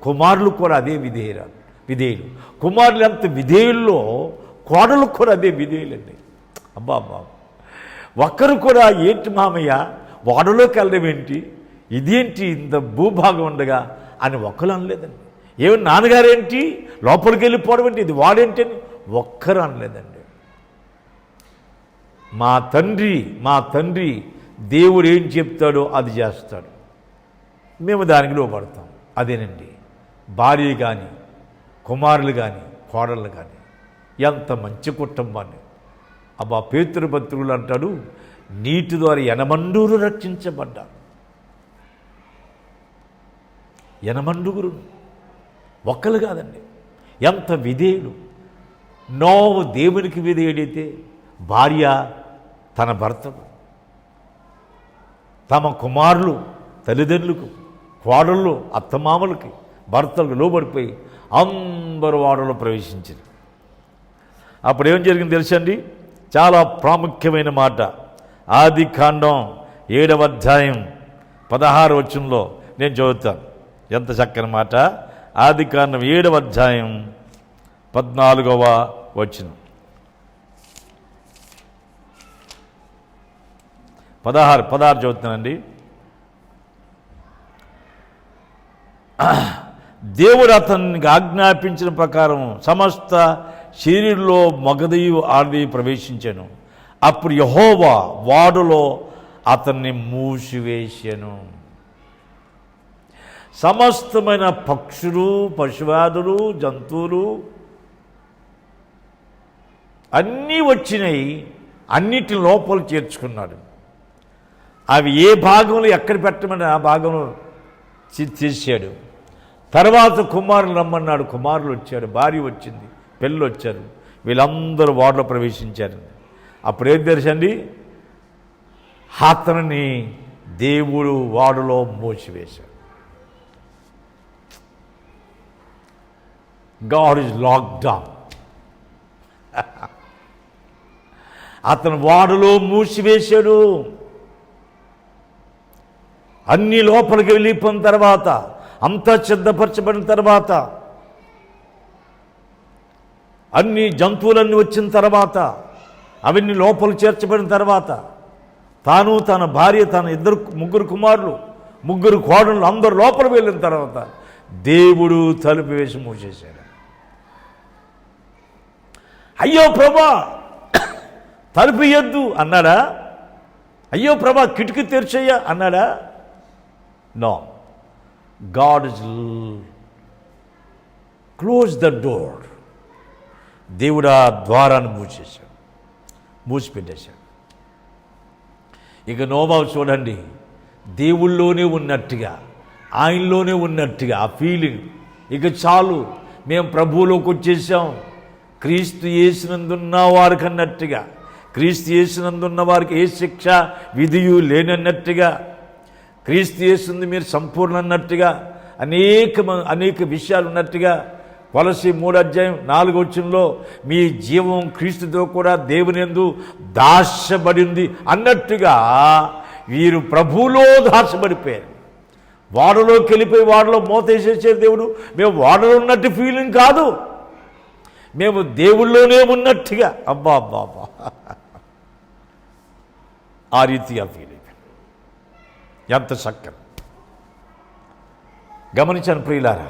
కుమారులు కూడా అదే విధేయులు, కుమారులు ఎంత విధేయుల్లో కోడలు కూడా అదే విధేయులండి. అబ్బా ఒక్కరు కూడా ఏంటి మామయ్య వాడలోకి వెళ్ళడం ఏంటి, ఇదేంటి ఇంత భూభాగం ఉండగా అని ఒక్కరు అనలేదండి. ఏమి నాన్నగారేంటి లోపలికి వెళ్ళిపోవడం ఏంటి, ఇది వాడేంటి అని ఒక్కరు అనలేదండి. మా తండ్రి దేవుడు ఏం చెప్తాడో అది చేస్తాడు, మేము దానికి లోపడతాం. అదేనండి భార్య కానీ కుమారులు కానీ కోడళ్ళు కానీ. ఎంత మంచి కుటుంబాన్ని! అబ్బా పేతురు భక్తులు అంటాడు, నీటి ద్వారా 80 రక్షించబడ్డారు. 80 ఒక్కరు కాదండి, ఎంత విధేయుడు. నోవా దేవునికి విధేయుడైతే భార్య తన భర్తకు, తమ కుమారులు తల్లిదండ్రులకు, కోడళ్ళు అత్తమామలకి, భర్తలకు లోబడిపోయి అందరూ వాడలో ప్రవేశించారు. అప్పుడు ఏం జరిగింది తెలుసండి? చాలా ప్రాముఖ్యమైన మాట. ఆదికాండం 7వ అధ్యాయం 16వ వచనంలో నేను చదువుతాను. ఎంత చక్కని మాట! ఆదికాండం 7వ అధ్యాయం 14వ వచనం. 16 చదువుతానండి. దేవుడు అతనికి ఆజ్ఞాపించిన ప్రకారం సమస్త శరీరంలో మగదీయు ఆడదీయు ప్రవేశించాను. అప్పుడు యెహోవా వాడులో అతన్ని మూసివేశాను. సమస్తమైన పక్షులు, పశువాదులు, జంతువులు అన్నీ వచ్చినాయి, అన్నిటి లోపల చేర్చుకున్నాడు. అవి ఏ భాగంలో ఎక్కడ పెట్టమని ఆ భాగంలో చేశాడు. తర్వాత కుమారులు రమ్మన్నాడు. కుమారులు వచ్చారు, భార్య వచ్చింది, పెళ్ళి వచ్చారు, వీళ్ళందరూ వాడలో ప్రవేశించారు. అప్పుడు ఏం తెలుసండి, అతనిని దేవుడు వాడలో మూసివేశాడు. God is locked down. అతను వాడలో మూసివేశాడు. అన్ని లోపలికి వెళ్ళిపోయిన తర్వాత, అంతా సిద్ధపరచబడిన తర్వాత, అన్ని జంతువులన్నీ వచ్చిన తర్వాత, అవన్నీ లోపల చేర్చబడిన తర్వాత, తాను తన భార్య తన ముగ్గురు కుమారులు ముగ్గురు కోడళ్ళు అందరూ లోపల వెళ్ళిన తర్వాత దేవుడు తలుపు వేసి మూసేశాడు. అయ్యో ప్రభా తలుపు ఇయ్యొద్దు అన్నాడా? అయ్యో ప్రభా కిటికీ తెరిచేయ్యా అన్నాడా? No, god is close the door. దేవుడు ఆ ద్వారాన్ని మూసేశాడు, మూసిపెట్టేశాడు. ఇక నోవా చూడండి, దేవుళ్ళలోనే ఉన్నట్టుగా, ఆయనలోనే ఉన్నట్టుగా ఆ ఫీలింగ్, ఇక చాలు మేము ప్రభువులోకి వచ్చేసాం, క్రీస్తు యేసునందున్న వారికి అన్నట్టుగా, క్రీస్తు యేసునందున్న వారికి ఏ శిక్ష విధియు లేనన్నట్టుగా, క్రీస్తు యేసుంది మీరు సంపూర్ణ అన్నట్టుగా, అనేక విషయాలు ఉన్నట్టుగా, కొలసి 3:4 మీ జీవం క్రీస్తుతో కూడా దేవుని యందు దాచబడింది అన్నట్టుగా వీరు ప్రభువులో దాచబడిపోయారు. వాడలోకి వెళ్ళిపోయి వాడలో మోతేసేసారు దేవుడు. మేము వాడలో ఉన్నట్టు ఫీలింగ్ కాదు, మేము దేవుళ్ళలోనే ఉన్నట్టుగా, అబ్బా అబ్బా అబ్బా, ఆ రీతిగా ఫీలింగ్. ఎంత చక్కని గమనించాను ప్రియులారా.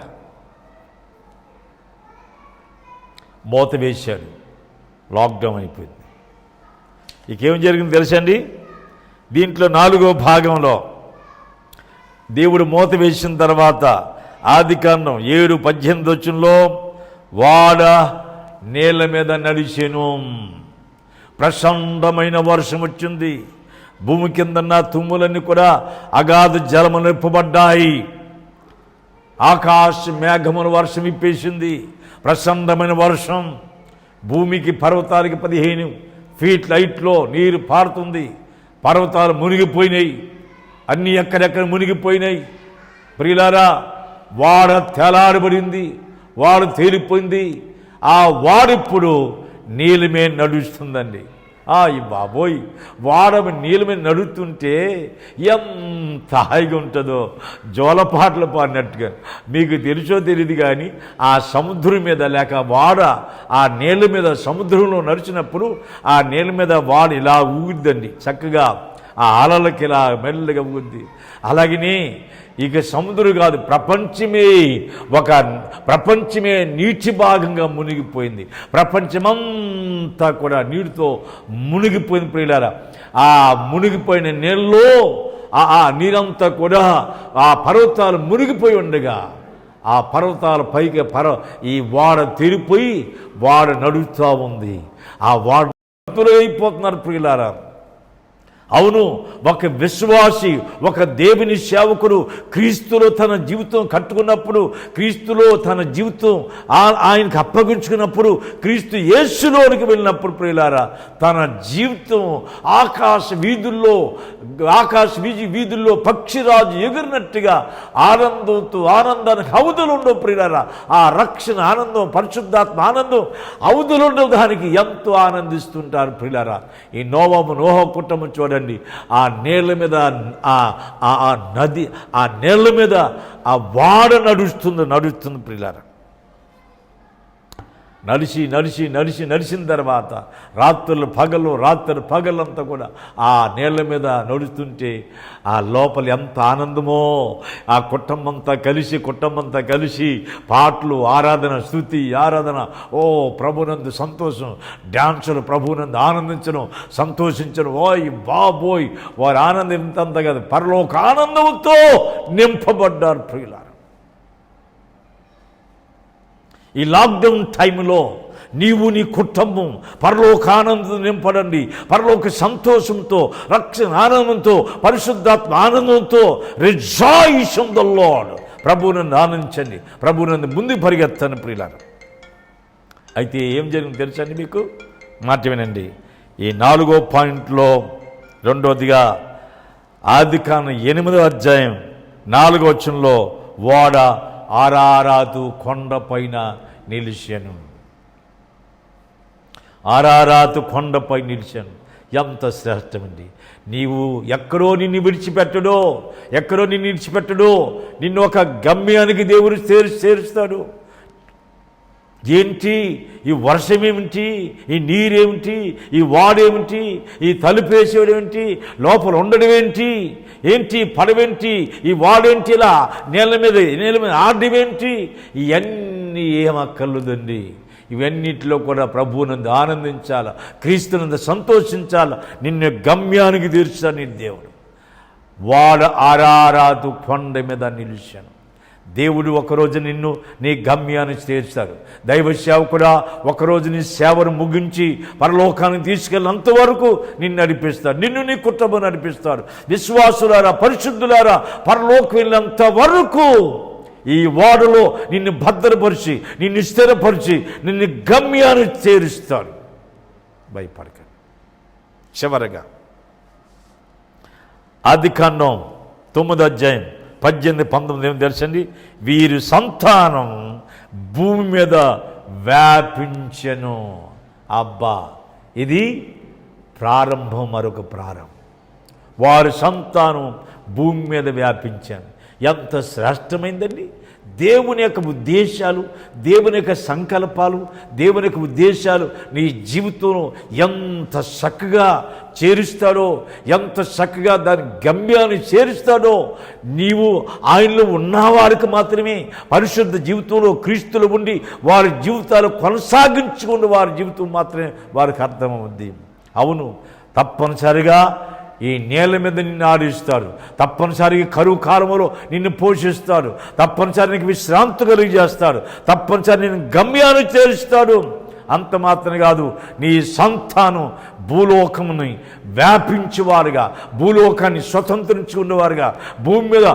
మోత వేశాడు, లాక్డౌన్ అయిపోయింది. ఇకేం జరిగింది తెలుసండి, దీంట్లో 4వ భాగంలో దేవుడు మోత వేసిన తర్వాత ఆదికాండం 7:18 వాడ నీళ్ళ మీద నడిచెను, ప్రచండమైన వర్షం వచ్చింది, భూమి కిందన్న తుమ్ములన్నీ కూడా అగాధ జలము నింపబడ్డాయి, ఆకాశ మేఘమును వర్షం ఇప్పేసింది, ప్రచండమైన వర్షం, భూమికి పర్వతాలకి 15 ఫీట్ హైట్లో నీరు పారుతుంది, పర్వతాలు మునిగిపోయినాయి, అన్నీ ఎక్కడెక్కడ మునిగిపోయినాయి. ప్రియులారా, వాడ తేలాడబడింది, వాడు తేలిపోయింది. ఆ వాడిప్పుడు నీళ్ళ మీద నడుస్తుందండి. ఈ బాబోయ్, వాడ నీళ్ళ మీద నడుస్తుంటే ఎంత హాయిగా ఉంటుందో, జోలపాటలు పాడినట్టుగా. మీకు తెలుసో తెలియదు కానీ ఆ సముద్రం మీద లేక వాడ ఆ నీళ్ళ మీద సముద్రంలో నడిచినప్పుడు ఆ నీళ్ళ మీద వాడ ఇలా ఊగుద్దండి చక్కగా, ఆ అలలకి ఇలా మెల్లగా ఊగుద్ది. అలాగనే ఇక సముద్రం కాదు, ప్రపంచమే నీటి భాగంగా మునిగిపోయింది, ప్రపంచమంతా కూడా నీటితో మునిగిపోయింది ప్రియులారా. ఆ మునిగిపోయిన నీళ్ళలో ఆ నీరంతా కూడా ఆ పర్వతాలు మునిగిపోయి ఉండగా ఆ పర్వతాల పైకి ఈ వాడ తెరిపోయి వాడ నడుస్తూ ఉంది. ఆ వాడ అయిపోతున్నారు ప్రియులారా. అవును, ఒక విశ్వాసి, ఒక దేవుని సేవకుడు క్రీస్తులో తన జీవితం కట్టుకున్నప్పుడు, క్రీస్తులో తన జీవితం ఆయనకు అప్పగించుకున్నప్పుడు, క్రీస్తు యేసులోనికి వెళ్ళినప్పుడు ప్రియులారా, తన జీవితం ఆకాశ వీధుల్లో పక్షిరాజు ఎగిరినట్టుగా ఆనందానికి అవధులు ఉండవు ప్రియులారా. ఆ రక్షణ ఆనందం, పరిశుద్ధాత్మ ఆనందం అవధులుండవు, దానికి ఎంతో ఆనందిస్తుంటారు ప్రియులారా. ఈ నోహ కుటుంబం చూడండి, ఆ నీళ్ళ మీద ఆ నది, ఆ నీళ్ళ మీద ఆ వాడ నడుస్తుంది ప్రియులారా. నడిచిన తర్వాత రాత్రి పగలంతా కూడా ఆ నీళ్ళ మీద నడుస్తుంటే ఆ లోపల ఎంత ఆనందమో. ఆ కుటుంబంతా కలిసి పాటలు, ఆరాధన, స్తుతి, ఆరాధన, ప్రభునందు సంతోషం, డ్యాన్సులు, ప్రభునందు ఆనందించడం, సంతోషించడం. బాబోయ్, వారి ఆనందం ఇంతంత కదా, పరలోక ఆనందంతో నింపబడ్డారు ప్రియులారా. ఈ లాక్డౌన్ టైంలో నీవు నీ కుటుంబం పరలోక ఆనందం నింపడండి, పరలోక సంతోషంతో, రక్షణ ఆనందంతో, పరిశుద్ధాత్మ ఆనందంతో రిజాయిస్ ఇన్ ద లార్డ్, ప్రభువునందు ఆనందించండి, ప్రభువునందు ముందుకు పరిగెత్తండి ప్రియులారా. అయితే ఏం జరిగింది తెలుసండి మీకు? మాట వినండి. ఈ 4వ పాయింట్లో రెండోదిగా ఆదికాండం 8వ అధ్యాయం 4వ వచనంలో ఓడ ఆరారాతు కొండపైన నిలిచాను. ఆరారాతు కొండపై నిలిచాను. ఎంత శ్రేష్టమండి! నీవు ఎక్కడో నిన్ను విడిచిపెట్టడో, నిన్ను ఒక గమ్యానికి దేవుడు చేరుస్తాడు. ఏంటి ఈ వర్షం ఏమిటి, ఈ నీరేమిటి, ఈ వాడేమిటి, ఈ తలుపేసేవాడేమిటి, లోపల ఉండడం ఏంటి పడవేంటి, ఈ వాడేంటి, ఇలా నేల మీద ఆడమేంటి, ఇవన్నీ ఏమక్కర్లేదండి. ఇవన్నిటిలో కూడా ప్రభువునందు ఆనందించాల, క్రీస్తునందు సంతోషించాల. నిన్ను గమ్యానికి తీర్చాడు నీ దేవుడు. వాడు ఆరారాతు కొండ మీద నిలిచాను. దేవుడు ఒకరోజు నిన్ను నీ గమ్యాన్ని చేర్చాడు. దైవ సేవకుడా, ఒకరోజు నీ సేవను ముగించి పరలోకానికి తీసుకెళ్ళినంతవరకు నిన్ను నడిపిస్తాడు, నిన్ను నీ కుటుంబం నడిపిస్తాడు. విశ్వాసులారా, పరిశుద్ధులారా, పరలోకం వెళ్ళినంత వరకు ఈ ఓడలో నిన్ను భద్రపరిచి, నిన్ను స్థిరపరిచి, నిన్ను గమ్యాన్ని చేరుస్తాడు. భయపడకండి. చివరగా ఆదికాండం 9వ అధ్యాయం 18-19 ఏమి తెలుసండి? వీరి సంతానం భూమి మీద వ్యాపించెను. అబ్బా, ఇది ప్రారంభం, మరొక ప్రారంభం. వారి సంతానం భూమి మీద వ్యాపించాను. ఎంత శ్రేష్టమైందండి! దేవుని యొక్క ఉద్దేశాలు, దేవుని యొక్క సంకల్పాలు, దేవుని యొక్క ఉద్దేశాలు నీ జీవితంలో ఎంత చక్కగా చేరుస్తాడో, ఎంత చక్కగా దాని గమ్యాన్ని చేరుస్తాడో. నీవు ఆయనలో ఉన్నవారికి మాత్రమే పరిశుద్ధ జీవితంలో క్రీస్తులో ఉండి వారి జీవితాలు కొనసాగించుకుని వారి జీవితం మాత్రమే వారికి అర్థమవుద్ది. అవును, తప్పనిసరిగా ఈ నేల మీద నిన్ను ఆడిస్తాడు, తప్పనిసరిగా కరువు కాలంలో నిన్ను పోషిస్తాడు, తప్పనిసరి నీకు విశ్రాంతి కలిగి చేస్తాడు, తప్పనిసరి నిన్ను గమ్యాన్ని చేరుస్తాడు. అంత మాత్రం కాదు, నీ సంతానం భూలోకముని వ్యాపించేవారుగా, భూలోకాన్ని స్వతంత్రించుకున్నవారుగా, భూమి మీద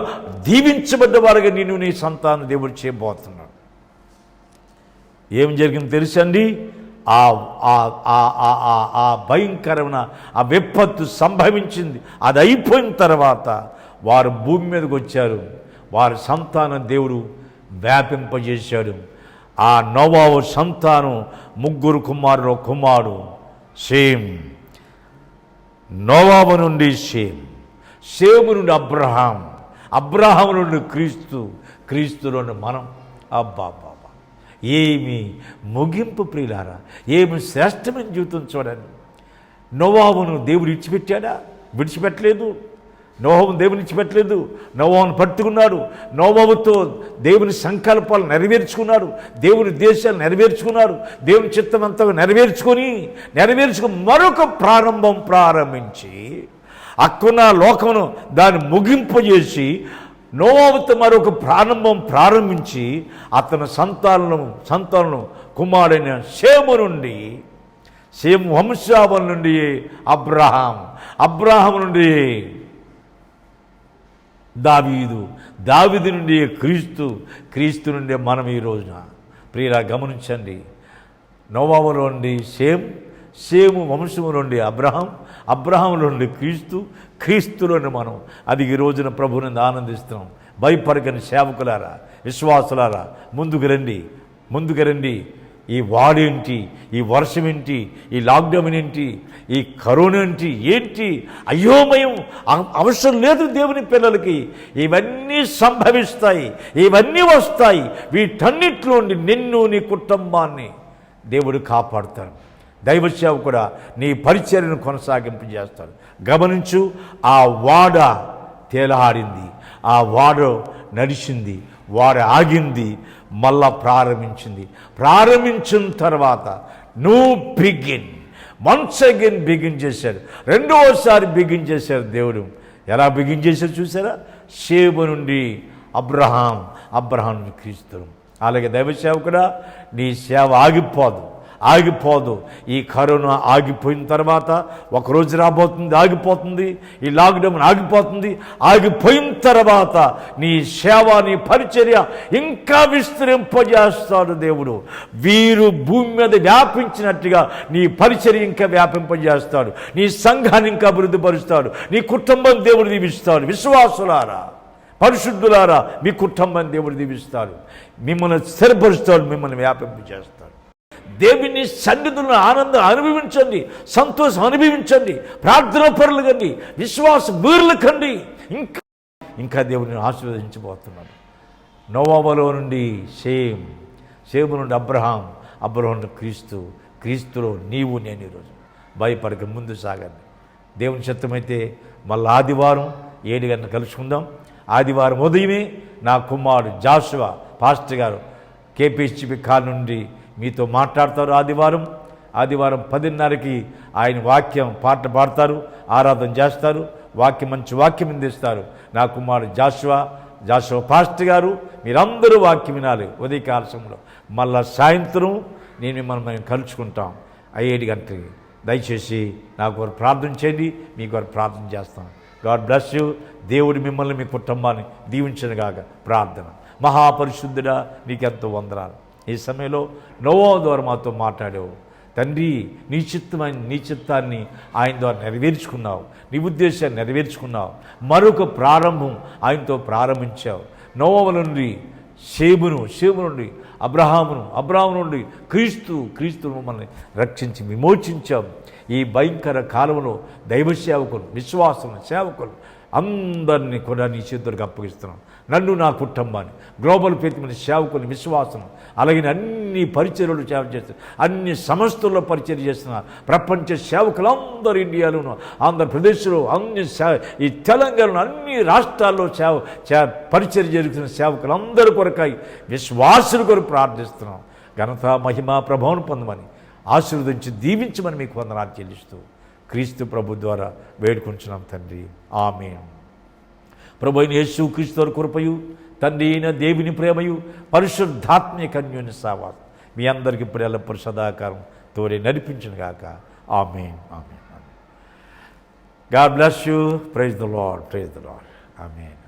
దీవించబడ్డవారుగా నిన్ను నీ సంతానం దేవుడు చేయబోతున్నాడు. ఏం జరిగింది తెలుసండి? ఆ భయంకరమైన ఆ విపత్తు సంభవించింది. అది అయిపోయిన తర్వాత వారు భూమి మీదకి వచ్చారు. వారి సంతానం దేవుడు వ్యాపింపజేశాడు. ఆ నోవాహు సంతానం 3 కుమారుడు షేమ్, నోవాహు నుండి షేము నుండి అబ్రహాం నుండి క్రీస్తులో మనం. అబ్బా, ఏమి ముగింపు ప్రియులారా! ఏమి శ్రేష్టమైన జీవితం చూడండి. నోవాహును దేవుడు విడిచిపెట్టలేదు. నోవాహును దేవుని విడిచిపెట్టలేదు. నోవాహును పట్టుకున్నాడు. నోవాహుతో దేవుని సంకల్పాలు నెరవేర్చుకున్నాడు, దేవుని ఉద్దేశాలు నెరవేర్చుకున్నాడు, దేవుని చిత్తం అంతా నెరవేర్చుకొని మరొక ప్రారంభించి అక్కున్న లోకమును దాన్ని ముగింపజేసి నోవాహుతో మరొక ప్రారంభించి అతని సంతానం కుమారుడైన షేము వంశావళి నుండి అబ్రహాం నుండి దావీదు నుండి క్రీస్తు నుండి మనం ఈ రోజున ప్రియులా గమనించండి. నోవాహు నుండి షేము వంశము నుండి అబ్రహాం నుండి క్రీస్తులోని మనం. అది ఈ రోజున ప్రభువుని ఆనందిస్తున్నాం. భయపడకని సేవకులారా, విశ్వాసులారా, ముందుకు రండి. ఈ వాడేంటి, ఈ వర్షం ఏంటి, ఈ లాక్డౌన్ ఏంటి, ఈ కరోనా ఏంటి అయోమయం అవసరం లేదు దేవుని పిల్లలకి. ఇవన్నీ సంభవిస్తాయి, ఇవన్నీ వస్తాయి. వీటన్నిటిలో నిన్ను, నీ కుటుంబాన్ని దేవుడు కాపాడుతాడు. దైవ సేవకుడా, నీ పరిచర్యను కొనసాగింపు చేస్తాడు. గమనించు, ఆ వాడ తేలాడింది, ఆ వాడ నడిచింది, వాడ ఆగింది, మళ్ళా ప్రారంభించిన తర్వాత వన్స్ అగైన్ బిగిన్ చేశాడు. రెండవసారి బిగిన్ చేశాడు దేవుడు. ఎలా బిగిన్ చేశాడు చూసారా? షేము నుండి అబ్రహాం నుండి క్రీస్తు. అలాగే దైవ సేవకుడా, నీ సేవ ఆగిపోదు. ఆగిపోదు. ఈ కరోనా ఆగిపోయిన తర్వాత ఒకరోజు రాబోతుంది, ఆగిపోతుంది. ఈ లాక్డౌన్ ఆగిపోతుంది. ఆగిపోయిన తర్వాత నీ సేవ, నీ పరిచర్య ఇంకా విస్తరింపజేస్తాడు దేవుడు. వీరు భూమి మీద వ్యాపించినట్టుగా నీ పరిచర్య ఇంకా వ్యాపింపజేస్తాడు. నీ సంఘాన్ని ఇంకా అభివృద్ధిపరుస్తాడు. నీ కుటుంబం దేవుడు దీవిస్తాడు. విశ్వాసులారా, పరిశుద్ధులారా, మీ కుటుంబాన్ని దేవుడు దీవిస్తాడు. మిమ్మల్ని స్థిరపరుస్తాడు, మిమ్మల్ని వ్యాపింపజేస్తాడు. దేవుని సన్నిధులను ఆనందం అనుభవించండి, సంతోషం అనుభవించండి, ప్రార్థన పరులు కండి, విశ్వాస వీరులు కండి. ఇంకా దేవుడిని ఆశీర్వదించబోతున్నాడు. నోవాలో నుండి షేము నుండి అబ్రహాం నుండి క్రీస్తులో నీవు నేను ఈరోజు. భయపడక ముందు సాగండి. దేవుని చిత్తమైతే మళ్ళీ ఆదివారం 7 గంటలు కలుసుకుందాం. ఆదివారం ఉదయమే నా కుమారుడు జాషువా పాస్టర్ గారు కేపీహెచ్పి కాల్ నుండి మీతో మాట్లాడతారు. ఆదివారం 10:30కి ఆయన వాక్యం పాట పాడతారు, ఆరాధన చేస్తారు, మంచి వాక్యం అందిస్తారు. నా కుమారుడు జాషువా పాస్టర్ గారు, మీరందరూ వాక్యం వినాలి ఉదయకాల సమయంలో. మళ్ళా సాయంత్రం నేను మిమ్మల్ని కలుసుకుంటాం 7 గంటలకి. దయచేసి నాకు వారు ప్రార్థన చేయండి, మీకు వారు ప్రార్థన చేస్తాను. God bless you. దేవుడు మిమ్మల్ని, మీ కుటుంబాన్ని దీవించనుగాక. ప్రార్థన. మహాపరిశుద్ధుడా, నీకెంతో వందనాలు. ఈ సమయంలో నోవా ద్వారా మాతో మాట్లాడావు తండ్రి. నీ చిత్తాన్ని ఆయన ద్వారా నెరవేర్చుకున్నావు, నీ ఉద్దేశాన్ని నెరవేర్చుకున్నావు. మరొక ప్రారంభం ఆయనతో ప్రారంభించావు. నోవా నుండి షేము నుండి అబ్రహాము నుండి క్రీస్తు మమ్మల్ని రక్షించి విమోచించాం. ఈ భయంకర కాలంలో దైవ సేవకులు, విశ్వాసం సేవకులు అందరినీ కూడా నీ చేతులకు అప్పగిస్తున్నాం. నన్ను, నా కుటుంబాన్ని, గ్లోబల్ ఫెయిత్ సేవకుని విశ్వాసం, అలాగే అన్ని పరిచర్యలు సేవ చేస్తున్నారు, అన్ని సంస్థల్లో పరిచర్య చేస్తున్నారు. ప్రపంచ సేవకులందరూ ఇండియాలోను, ఆంధ్రప్రదేశ్లో, ఈ తెలంగాణలో, అన్ని రాష్ట్రాల్లో పరిచర్య జరుగుతున్న సేవకులందరూ కొరకై విశ్వాసుల కొరకు ప్రార్థిస్తున్నాం. ఘనత, మహిమ, ప్రభావం పొందమని ఆశీర్వదించి దీవించమని మీకు వందనాలు చెల్లిస్తూ క్రీస్తు ప్రభు ద్వారా వేడుకుంటున్నాం తండ్రి. ఆమేన్. ప్రభు అయిన యేసు క్రీస్తు కృపయు, తండ్రి అయిన దేవుని ప్రేమయు, పరిశుద్ధాత్మీయ అన్యోన్య సహవాసం మీ అందరికీ ఇప్పుడు ఎల్లప్పుడూ సదాకారం తోడే నడిపించును గాక. ఆమేన్. ఆమేన్. God bless you. Praise the Lord. Amen.